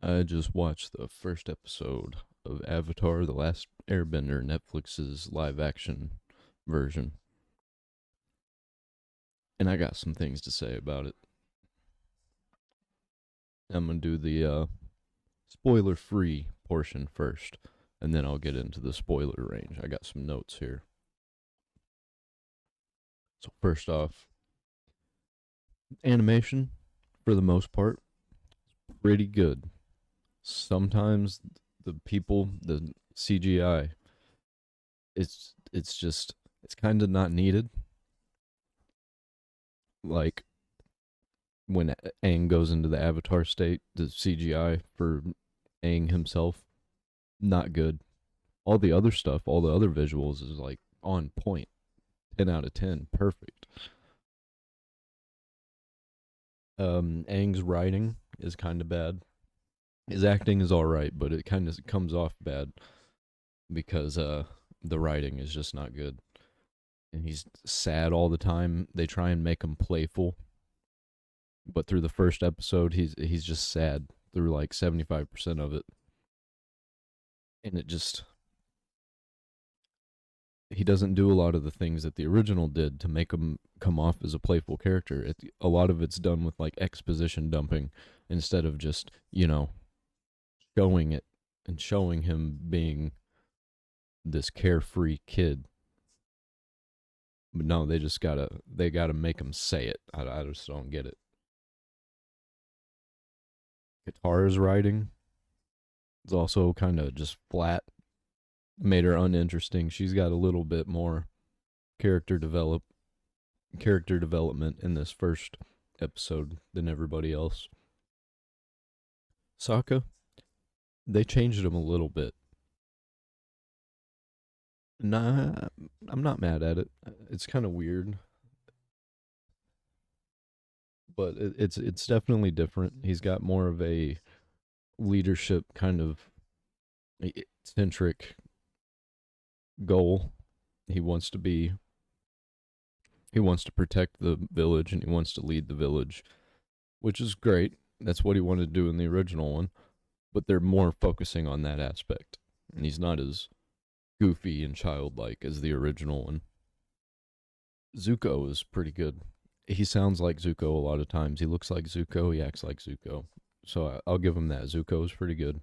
I just watched the first episode of Avatar: The Last Airbender, Netflix's live action version, and I got some things to say about it. I'm gonna do the spoiler free portion first, and then I'll get into the spoiler range. I got some notes here. So, first off, animation, for the most part, pretty good. Sometimes the CGI, it's kind of not needed. Like when Aang goes into the Avatar state, the CGI for Aang himself, not good. All the other stuff, all the other visuals is like on point. 10 out of 10, perfect. Aang's writing is kind of bad. His acting is all right, but it kind of comes off bad because the writing is just not good. And he's sad all the time. They try and make him playful, but through the first episode, he's just sad through like 75% of it, and it just he doesn't do a lot of the things that the original did to make him come off as a playful character. A lot of it's done with like exposition dumping instead of just showing it and showing him being this carefree kid. But no, they gotta make him say it. I just don't get it. Katara's writing is also kind of just flat. Made her uninteresting. She's got a little bit more character develop character development in this first episode than everybody else. Sokka, they changed him a little bit. Nah, I'm not mad at it. It's kind of weird, but it's definitely different. He's got more of a leadership kind of centric goal. He wants to be he wants to protect the village and he wants to lead the village, which is great. That's what he wanted to do in the original one, but they're more focusing on that aspect. And he's not as goofy and childlike as the original one. Zuko is pretty good. He sounds like Zuko a lot of times. He looks like Zuko, he acts like Zuko. So I'll give him that. Zuko is pretty good.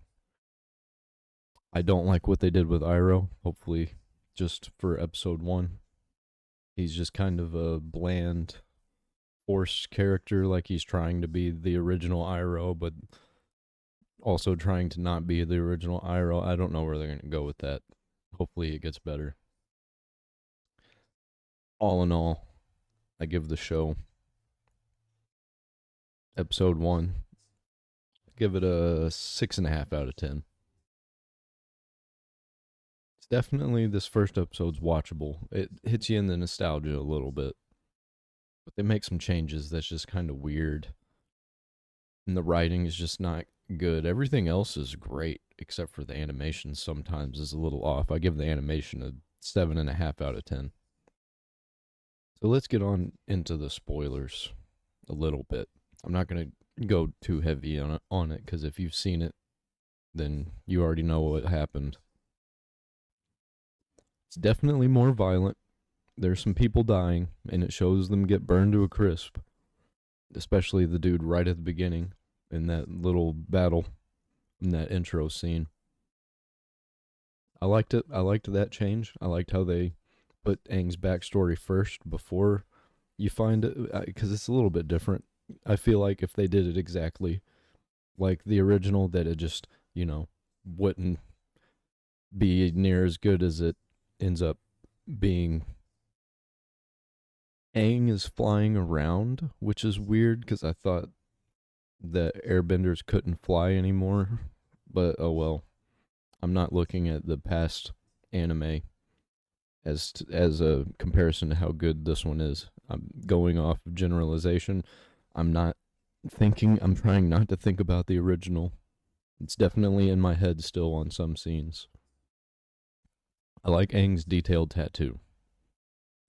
I don't like what they did with Iroh. Hopefully, just for episode one, he's just kind of a bland, forced character, like he's trying to be the original Iroh, but also trying to not be the original Iroh. I don't know where they're going to go with that. Hopefully, it gets better. All in all, I give the show episode one. Give it a 6.5 out of 10. It's definitely this first episode's watchable. It hits you in the nostalgia a little bit, but they make some changes that's just kind of weird. And the writing is just not good. Everything else is great except for the animation. Sometimes is a little off. I give the animation a 7.5 out of 10. So let's get on into the spoilers a little bit. I'm not gonna go too heavy on it because if you've seen it, then you already know what happened. It's definitely more violent. There's some people dying, and it shows them get burned to a crisp. Especially the dude right at the beginning in that little battle in that intro scene. I liked it. I liked that change. I liked how they put Aang's backstory first before you find it because it's a little bit different. I feel like if they did it exactly like the original, that it just wouldn't be near as good as it ends up being. Aang is flying around, which is weird because I thought that airbenders couldn't fly anymore. But oh well. I'm not looking at the past anime as a comparison to how good this one is. I'm going off of generalization. I'm not thinking. I'm trying not to think about the original. It's definitely in my head still on some scenes. I like Aang's detailed tattoo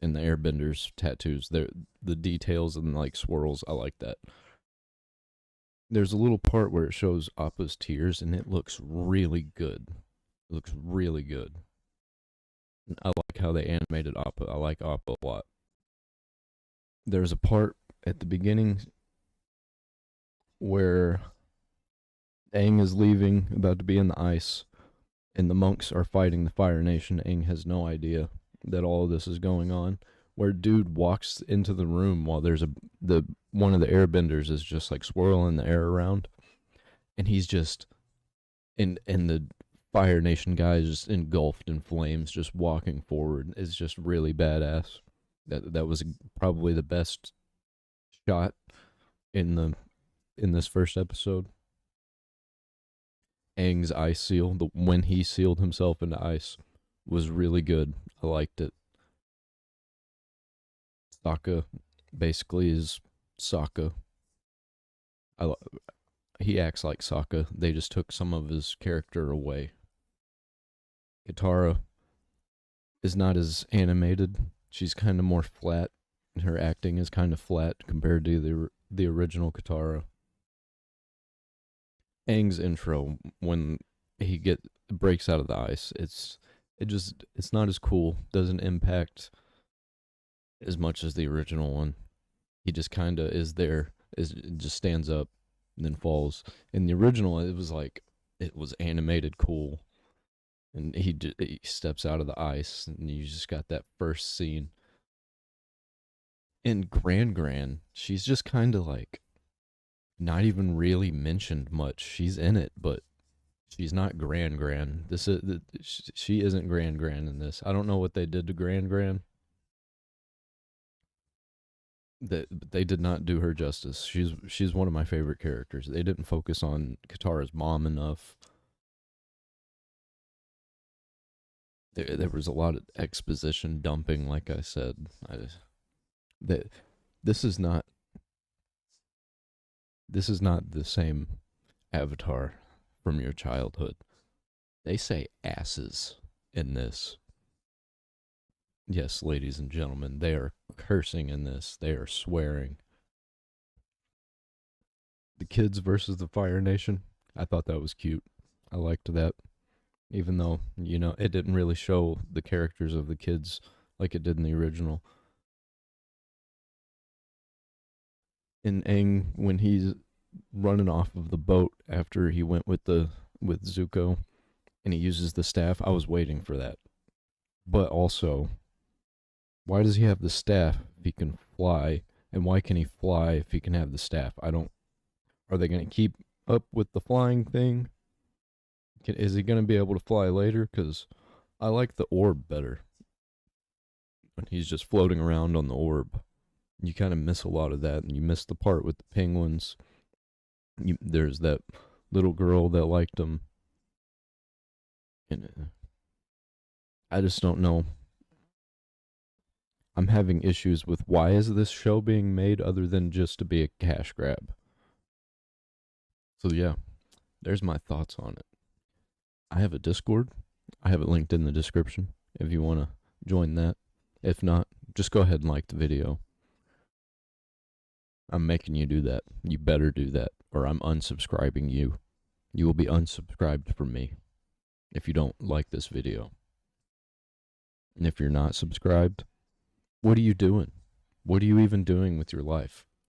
and the airbenders tattoos. The details and like swirls. I like that. There's a little part where it shows Appa's tears, and it looks really good. It looks really good. I like how they animated Appa. I like Appa a lot. There's a part at the beginning where Aang is leaving, about to be in the ice, and the monks are fighting the Fire Nation. Aang has no idea that all of this is going on. Where dude walks into the room while there's the one of the airbenders is just like swirling the air around, and he's just and the Fire Nation guy is just engulfed in flames, just walking forward. Is just really badass. That was probably the best shot in the in this first episode. Aang's ice seal, the when he sealed himself into ice, was really good. I liked it. Sokka basically is Sokka. I he acts like Sokka. They just took some of his character away. Katara is not as animated. She's kind of more flat. Her acting is kind of flat compared to the original Katara. Aang's intro when he get breaks out of the ice, it's not as cool. Doesn't impact as much as the original one. He just kind of is there, is just stands up and then falls. In the original, it was like it was animated cool, and he steps out of the ice, and you just got that first scene. In Gran, she's just kind of like not even really mentioned much. She's in it, but she's not Gran. This is she isn't Gran in this. I don't know what they did to Gran. That they did not do her justice. She's one of my favorite characters. They didn't focus on Katara's mom enough. There was a lot of exposition dumping, like I said. That this is not the same Avatar from your childhood. They say asses in this. Yes, ladies and gentlemen, they are cursing in this. They are swearing. The kids versus the Fire Nation. I thought that was cute. I liked that. Even though, it didn't really show the characters of the kids like it did in the original. In Aang, when he's running off of the boat after he went with Zuko and he uses the staff, I was waiting for that. But also, why does he have the staff if he can fly? And why can he fly if he can have the staff? I don't. Are they going to keep up with the flying thing? Is he going to be able to fly later? Because I like the orb better. When he's just floating around on the orb, you kind of miss a lot of that, and you miss the part with the penguins. There's that little girl that liked him, and I just don't know. I'm having issues with why is this show being made other than just to be a cash grab. So yeah, there's my thoughts on it. I have a Discord. I have it linked in the description if you want to join that. If not, just go ahead and like the video. I'm making you do that. You better do that, or I'm unsubscribing you. You will be unsubscribed from me if you don't like this video. And if you're not subscribed, what are you doing? What are you even doing with your life?